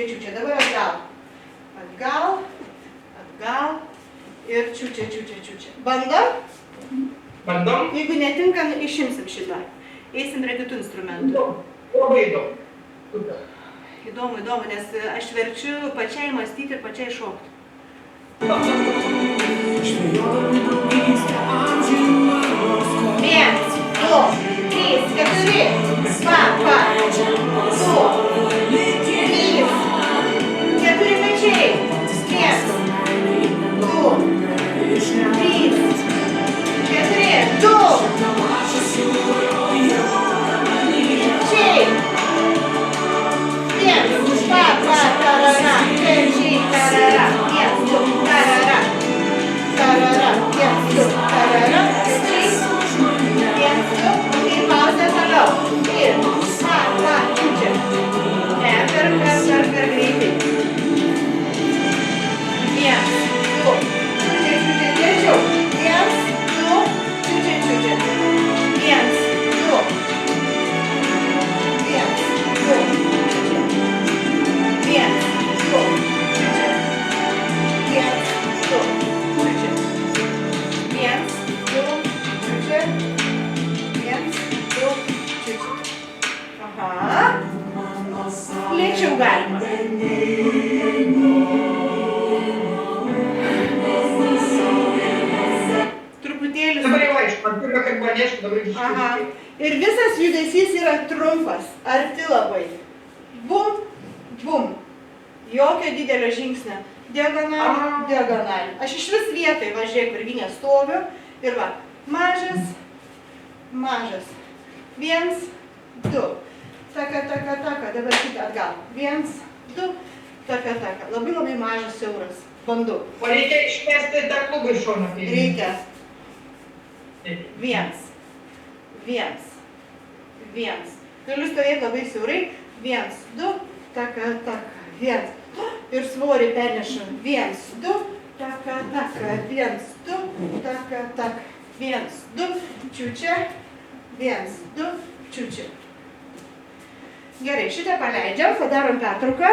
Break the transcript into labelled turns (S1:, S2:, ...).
S1: čiučia, čiučia. Dabar atgal. Atgal, atgal ir čiučia, čiučia, čiučia. Bandom?
S2: Bandom?
S1: Jeigu netinka, išimsim šitą. Eisim prie kitų instrumentų.
S2: Labai įdomu.
S1: Įdomu, įdomu, nes aš verčiu pačiai mąstyti ir pačiai šokti. Viens, du, trys, keturi. Va, va. Du, trys. Keturi pečiai. Viens, du, trys, keturi, du. Pečiai. Viens, va, va, tarara. Pečiai, tarara. Viens, du, tarara. Tarara, viens, du, tarara. Pečiai. Viens, du. Ir pauzė toliau. Ir va, va, čiučia. Ne, per greitai. Viens, du, čiučia, čiučia, lėčiau. Viens, du, čiučia, čiučia. Viens, du. Viens, du, čiučia. Viens, du, čiučia. Viens, du, čiučia. Viens, du, čiučia. Viens, du, čiučia. Aha. Lėčiau galima. Truputėlį.
S2: Dabar jau aišku, man pirmą, kad man neaišku, dabar iš
S1: Aha. Ir visas judesys yra trumpas, arti labai. Bum, bum. Jokio didelio žingsnio. Diagonalį, diagonalį. Aš iš vis vietai, va, žiūrėk, virginė stoviu. Ir va, mažas, mažas. Viens, du. Taka, taka, taka. Dabar kitą atgal. Viens, du. Taka, taka. Labai labai mažas, siauras. Bandau.
S2: O reikia išmesti tą klubą iš šono.
S1: Reikia. Viens. Viens. Viens. Galiu stovėti labai siaurai. Viens, du. Taka, taka. Viens. Ir svorį pernešam. Viens, du. Taka, taka. Viens, du. Taka, taka. Viens, du. Čiučia. Viens, du. Čiučia. Gerai, šitą paleidžiam, padarom pertrauką.